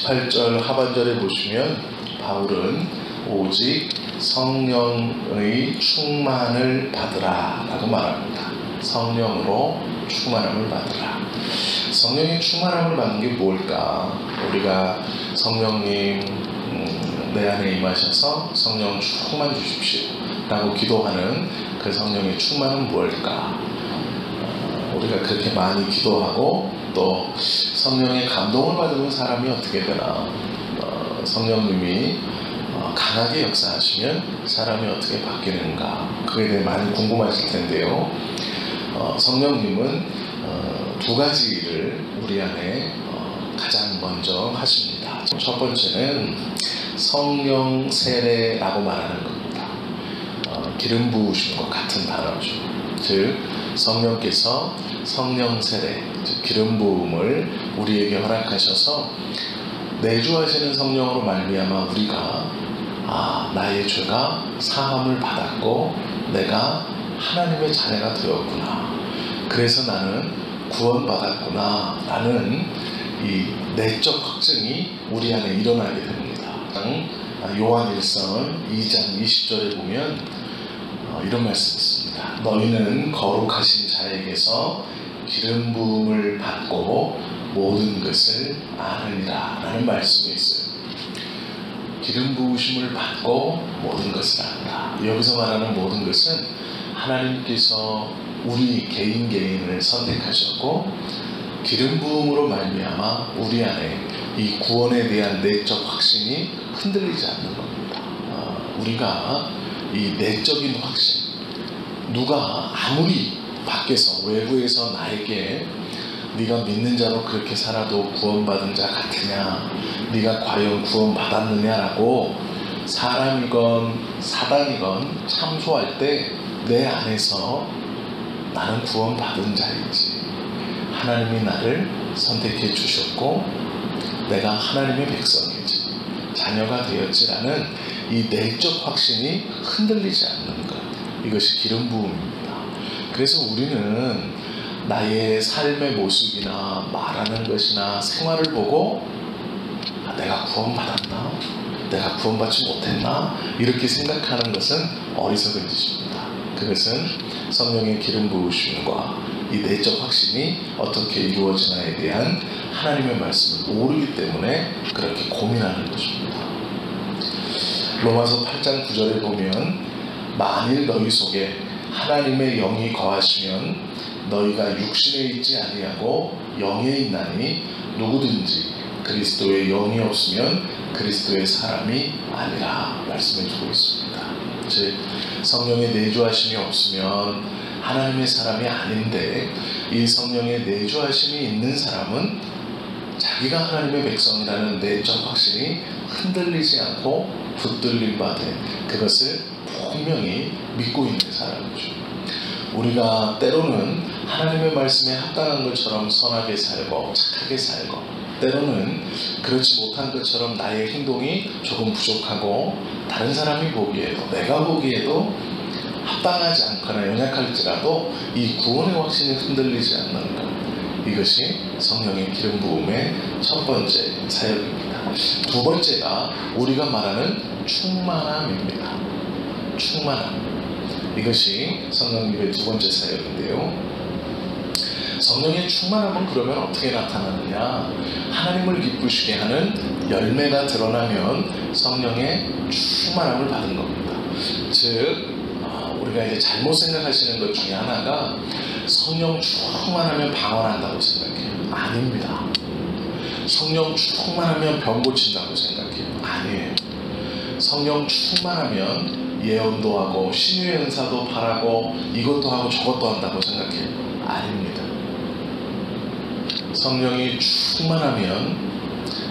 18절 하반절에 보시면 바울은 오직 성령의 충만을 받으라 라고 말합니다. 성령으로 충만함을 받으라. 성령의 충만함을 받는 게 뭘까? 우리가 성령님 내 안에 임하셔서 성령 충만 주십시오 라고 기도하는 그 성령의 충만은 뭘까? 우리가 그렇게 많이 기도하고 또 성령의 감동을 받으면 사람이 어떻게 되나? 성령님이 강하게 역사하시면 사람이 어떻게 바뀌는가? 그에 대해 많이 궁금하실 텐데요. 성령님은 두 가지 일을 우리 안에 가장 먼저 하십니다. 첫 번째는 성령 세례라고 말하는 겁니다. 기름 부으심과 같은 단어죠. 즉 성령께서 성령 세례, 즉 기름 부음을 우리에게 허락하셔서 내주하시는 성령으로 말미암아 우리가 나의 죄가 사함을 받았고 내가 하나님의 자녀가 되었구나. 그래서 나는 구원받았구나 라는 이 내적 확증이 우리 안에 일어나게 됩니다. 요한 1서 2장 20절에 보면 이런 말씀이 있습니다. 너희는 거룩하신 자에게서 기름 부음을 받고 모든 것을 아느니라 라는 말씀이 있어요. 기름 부으심을 받고 모든 것을 안다. 여기서 말하는 모든 것은 하나님께서 우리 개인을 선택하셨고 기름 부음으로 말미암아 우리 안에 이 구원에 대한 내적 확신이 흔들리지 않는 겁니다. 우리가 이 내적인 확신, 누가 아무리 밖에서 외부에서 나에게 네가 믿는 자로 그렇게 살아도 구원받은 자 같으냐, 네가 과연 구원받았느냐라고 사람이건 사단이건 참소할 때 내 안에서 나는 구원받은 자이지, 하나님이 나를 선택해 주셨고 내가 하나님의 백성이지, 자녀가 되었지라는 이 내적 확신이 흔들리지 않는 것, 이것이 기름 부음입니다. 그래서 우리는 나의 삶의 모습이나 말하는 것이나 생활을 보고 내가 구원받았나? 내가 구원받지 못했나? 이렇게 생각하는 것은 어리석은 짓입니다. 그것은 성령의 기름 부으심과 이 내적 확신이 어떻게 이루어지나에 대한 하나님의 말씀을 모르기 때문에 그렇게 고민하는 것입니다. 로마서 8장 9절에 보면 만일 너희 속에 하나님의 영이 거하시면 너희가 육신에 있지 아니하고 영에 있나니 누구든지 그리스도의 영이 없으면 그리스도의 사람이 아니라 말씀해 주고 있습니다. 즉 성령의 내주하심이 없으면 하나님의 사람이 아닌데, 이 성령의 내주하심이 있는 사람은 자기가 하나님의 백성이라는 내적 확신이 흔들리지 않고 붙들림 바 된 그것을 분명히 믿고 있는 사람이죠. 우리가 때로는 하나님의 말씀에 합당한 것처럼 선하게 살고 착하게 살고, 때로는 그렇지 못한 것처럼 나의 행동이 조금 부족하고 다른 사람이 보기에도, 내가 보기에도 합당하지 않거나 연약할지라도 이 구원의 확신이 흔들리지 않는 것, 이것이 성령의 기름 부음의 첫 번째 사역입니다. 두 번째가 우리가 말하는 충만함입니다. 충만함, 이것이 성령님의 두 번째 사역인데요. 성령의 충만함은 그러면 어떻게 나타나느냐? 하나님을 기쁘시게 하는 열매가 드러나면 성령의 충만함을 받은 겁니다. 즉 우리가 이제 잘못 생각하시는 것 중에 하나가 성령 충만하면 방언한다고 생각해요. 아닙니다. 성령 충만하면 병 고친다고 생각해요. 아니에요. 성령 충만하면 예언도 하고 신유의 은사도 바라고 이것도 하고 저것도 한다고 생각해요. 아닙니다. 성령이 충만하면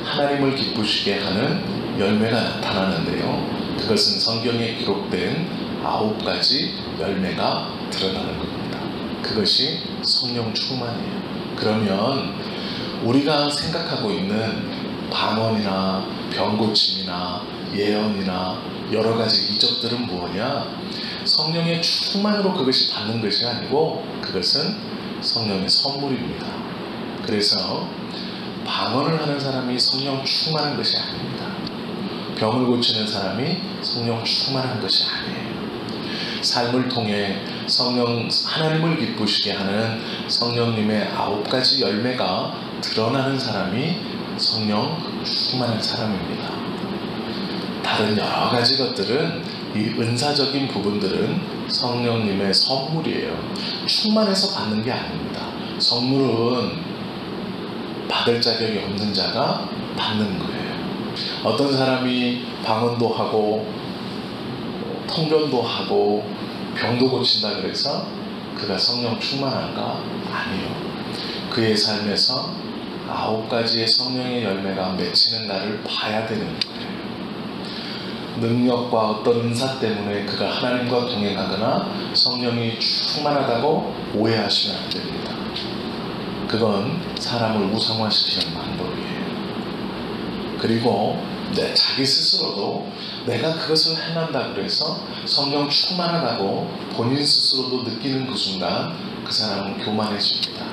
하나님을 기쁘시게 하는 열매가 나타나는데요, 그것은 성경에 기록된 9가지 열매가 드러나는 겁니다. 그것이 성령 충만이에요. 그러면 우리가 생각하고 있는 방언이나 병고침이나 예언이나 여러 가지 이적들은 뭐냐? 성령의 충만으로 그것이 받는 것이 아니고 그것은 성령의 선물입니다. 그래서 방언을 하는 사람이 성령 충만한 것이 아닙니다. 병을 고치는 사람이 성령 충만한 것이 아니에요. 삶을 통해 하나님을 기쁘시게 하는 성령님의 9가지 열매가 드러나는 사람이 성령 충만한 사람입니다. 다른 여러 가지 것들은, 이 은사적인 부분들은 성령님의 선물이에요. 충만해서 받는 게 아닙니다. 선물은 받을 자격이 없는 자가 받는 거예요. 어떤 사람이 방언도 하고 통변도 하고 병도 고친다 그래서 그가 성령 충만한가? 아니요. 그의 삶에서 9가지의 성령의 열매가 맺히는가를 봐야 되는 거예요. 능력과 어떤 은사 때문에 그가 하나님과 동행하거나 성령이 충만하다고 오해하시면 안 됩니다. 그건 사람을 우상화시키는 방법이에요. 그리고 자기 스스로도 내가 그것을 행한다 그래서 성령 충만하다고 본인 스스로도 느끼는 그 순간 그 사람은 교만해집니다.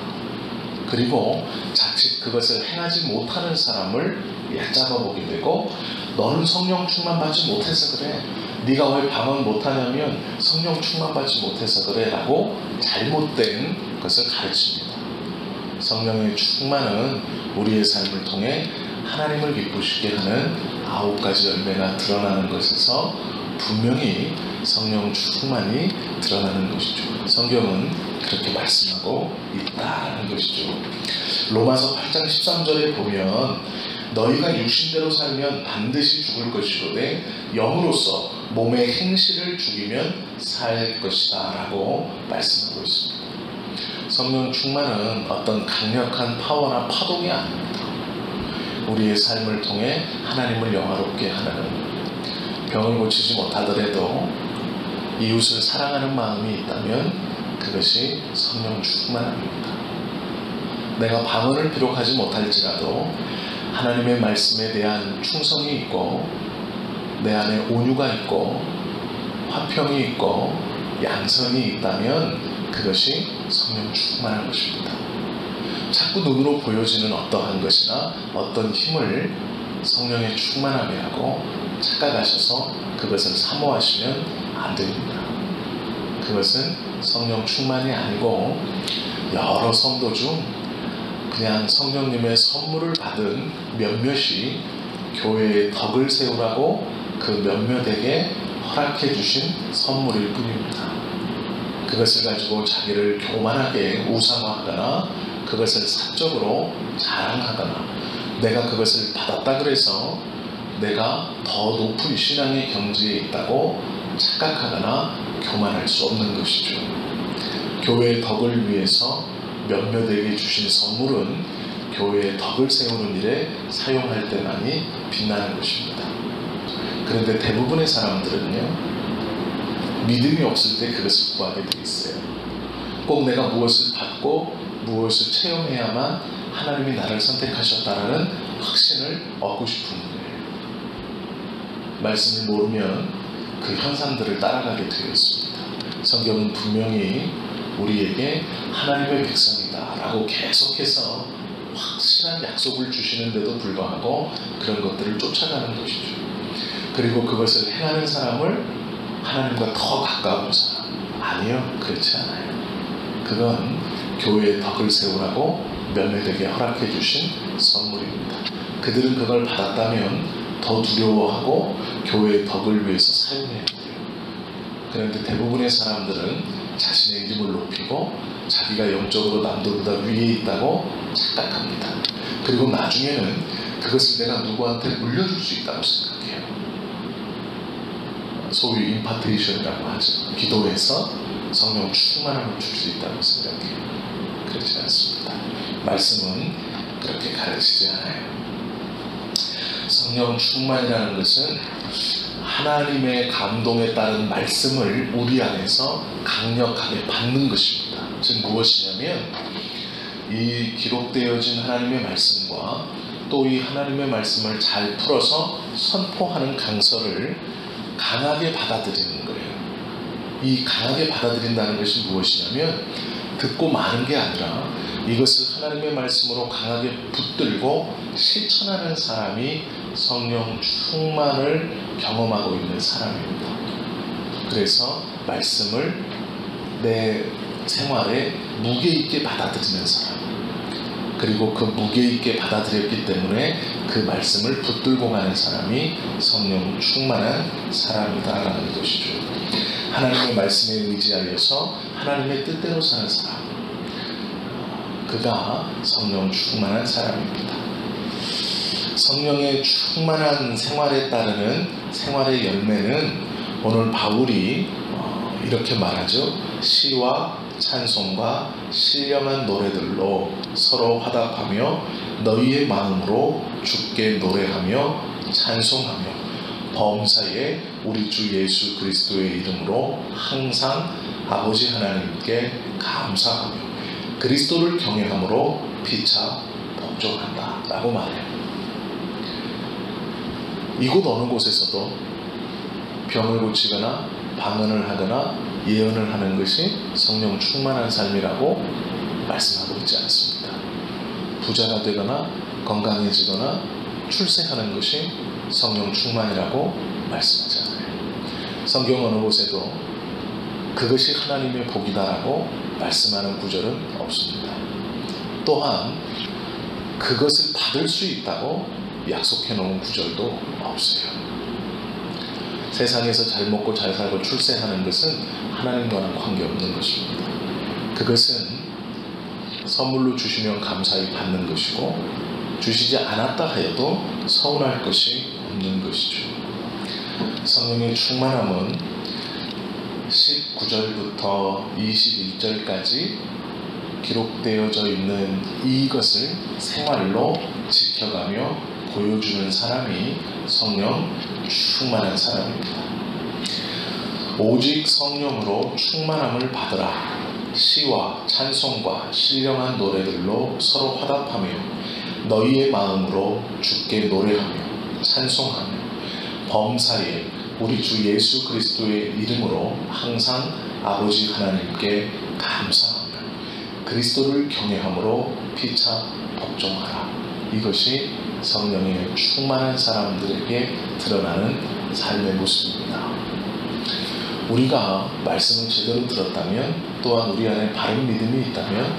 그리고 자칫 그것을 행하지 못하는 사람을 얕잡아 보게 되고, 너는 성령 충만 받지 못해서 그래, 네가 왜 방언 못하냐면 성령 충만 받지 못해서 그래 라고 잘못된 것을 가르칩니다. 성령의 충만은 우리의 삶을 통해 하나님을 기쁘시게 하는 9가지 열매가 드러나는 것에서 분명히 성령 충만이 드러나는 것이죠. 성경은 그렇게 말씀하고 있다는 것이죠. 로마서 8장 13절에 보면 너희가 육신대로 살면 반드시 죽을 것이로되 영으로서 몸의 행실을 죽이면 살 것이다 라고 말씀하고 있습니다. 성령 충만은 어떤 강력한 파워나 파동이 아닙니다. 우리의 삶을 통해 하나님을 영화롭게 하는, 병을 고치지 못하더라도 이웃을 사랑하는 마음이 있다면 그것이 성령 충만합니다. 내가 방언을 비록 하지 못할지라도 하나님의 말씀에 대한 충성이 있고 내 안에 온유가 있고 화평이 있고 양선이 있다면 그것이 성령 충만한 것입니다. 자꾸 눈으로 보여지는 어떠한 것이나 어떤 힘을 성령의 충만함이라고 착각하셔서 그것을 사모하시면 안 됩니다. 그것은 성령 충만이 아니고 여러 성도 중 그냥 성령님의 선물을 받은 몇몇이 교회의 덕을 세우라고 그 몇몇에게 허락해 주신 선물일 뿐입니다. 그것을 가지고 자기를 교만하게 우상화하거나 그것을 사적으로 자랑하거나 내가 그것을 받았다 그래서 내가 더 높은 신앙의 경지에 있다고 착각하거나 교만할 수 없는 것이죠. 교회의 덕을 위해서 몇몇에게 주신 선물은 교회의 덕을 세우는 일에 사용할 때만이 빛나는 것입니다. 그런데 대부분의 사람들은요, 믿음이 없을 때 그것을 구하게 되어 있어요. 꼭 내가 무엇을 받고 무엇을 체험해야만 하나님이 나를 선택하셨다라는 확신을 얻고 싶은 거예요. 말씀을 모르면 그 현상들을 따라가게 되어 있습니다. 성경은 분명히 우리에게 하나님의 백성이다 라고 계속해서 확실한 약속을 주시는데도 불구하고 그런 것들을 쫓아가는 것이죠. 그리고 그것을 행하는 사람을 하나님과 더 가까운 사람, 아니요, 그렇지 않아요. 그건 교회의 덕을 세우라고 몇몇에게 허락해 주신 선물입니다. 그들은 그걸 받았다면 더 두려워하고 교회의 덕을 위해서 사용해야 돼요. 그런데 대부분의 사람들은 자신의 이름을 높이고 자기가 영적으로 남들보다 위에 있다고 착각합니다. 그리고 나중에는 그것을 내가 누구한테 물려줄 수 있다고 생각해요. 소위 임파테이션이라고 하죠. 기도해서 성령 충만함을 줄 수 있다고 생각해요. 그렇지 않습니다. 말씀은 그렇게 가르치지 않아요. 성령 충만이라는 것은 하나님의 감동에 따른 말씀을 우리 안에서 강력하게 받는 것입니다. 즉 무엇이냐면 이 기록되어진 하나님의 말씀과 또 이 하나님의 말씀을 잘 풀어서 선포하는 강서를 강하게 받아들이는 거예요. 이 강하게 받아들인다는 것이 무엇이냐면 듣고 마는 게 아니라 이것을 하나님의 말씀으로 강하게 붙들고 실천하는 사람이 성령 충만을 경험하고 있는 사람입니다. 그래서 말씀을 내 생활에 무게 있게 받아들이는 사람, 그리고 그 무게 있게 받아들였기 때문에 그 말씀을 붙들고 가는 사람이 성령 충만한 사람이다라는 것이죠. 하나님의 말씀에 의지하여서 하나님의 뜻대로 사는 사람, 그가 성령 충만한 사람입니다. 성령의 충만한 생활에 따르는 생활의 열매는 오늘 바울이 이렇게 말하죠. 시와 찬송과 신령한 노래들로 서로 화답하며 너희의 마음으로 주께 노래하며 찬송하며 범사에 우리 주 예수 그리스도의 이름으로 항상 아버지 하나님께 감사하며 그리스도를 경외함으로 피차 복종한다 라고 말해요. 이곳 어느 곳에서도 병을 고치거나 방언을 하거나 예언을 하는 것이 성령 충만한 삶이라고 말씀하고 있지 않습니다. 부자가 되거나 건강해지거나 출세하는 것이 성령 충만이라고 말씀하지 않아요. 성경 어느 곳에도 그것이 하나님의 복이다라고 말씀하는 구절은 없습니다. 또한 그것을 받을 수 있다고 약속해 놓은 구절도 없어요. 세상에서 잘 먹고 잘 살고 출세하는 것은 하나님과는 관계없는 것입니다. 그것은 선물로 주시면 감사히 받는 것이고 주시지 않았다 하여도 서운할 것이 없는 것이죠. 성령의 충만함은 19절부터 21절까지 기록되어져 있는 이것을 생활로 지켜가며 보여주는 사람이 성령 충만한 사람입니다. 오직 성령으로 충만함을 받으라. 시와 찬송과 신령한 노래들로 서로 화답하며 너희의 마음으로 주께 노래하며 찬송하며 범사에 우리 주 예수 그리스도의 이름으로 항상 아버지 하나님께 감사하며 그리스도를 경외함으로 피차 복종하라. 이것이 성령의 충만한 사람들에게 드러나는 삶의 모습입니다. 우리가 말씀을 제대로 들었다면, 또한 우리 안에 바른 믿음이 있다면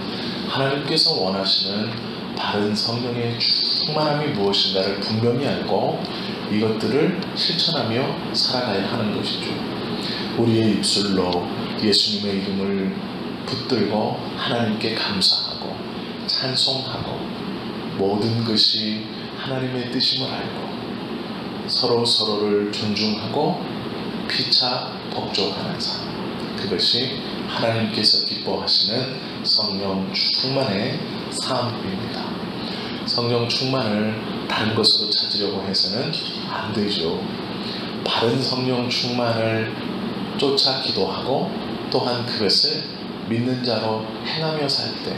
하나님께서 원하시는 바른 성령의 충만함이 무엇인가를 분명히 알고 이것들을 실천하며 살아가야 하는 것이죠. 우리의 입술로 예수님의 이름을 붙들고 하나님께 감사하고 찬송하고 모든 것이 하나님의 뜻임을 알고 서로를 존중하고 피차 복종하는 삶, 그것이 하나님께서 기뻐하시는 성령 충만의 삶입니다. 성령 충만을 다른 것으로 찾으려고 해서는 안 되죠. 바른 성령 충만을 쫓아 기도하고 또한 그것을 믿는 자로 행하며 살 때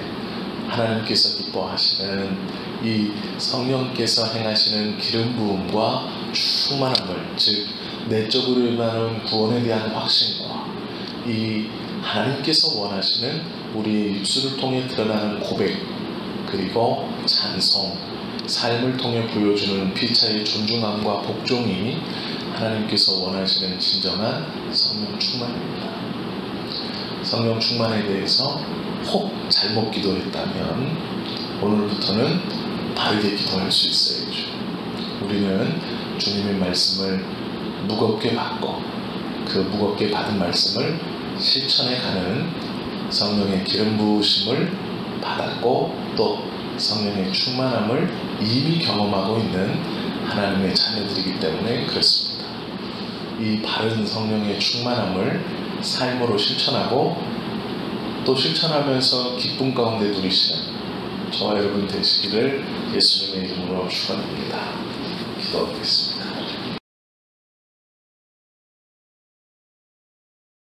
하나님께서 기뻐하시는 이 성령께서 행하시는 기름 부음과 충만함을, 즉 내적으로 임하는 구원에 대한 확신과 이 하나님께서 원하시는 우리의 입술을 통해 드러나는 고백, 그리고 찬송, 삶을 통해 보여주는 피차의 존중함과 복종이 하나님께서 원하시는 진정한 성령 충만입니다. 성령 충만에 대해서 혹 잘못 기도했다면 오늘부터는 바르게 기도할 수 있어야죠. 우리는 주님의 말씀을 무겁게 받고 그 무겁게 받은 말씀을 실천해 가는 성령의 기름 부으심을 받았고 또 성령의 충만함을 이미 경험하고 있는 하나님의 자녀들이기 때문에 그렇습니다. 이 바른 성령의 충만함을 삶으로 실천하고 또 실천하면서 기쁨 가운데 누리시는 저와 여러분 되시기를 예수님의 이름으로 축원합니다. 기도하겠습니다.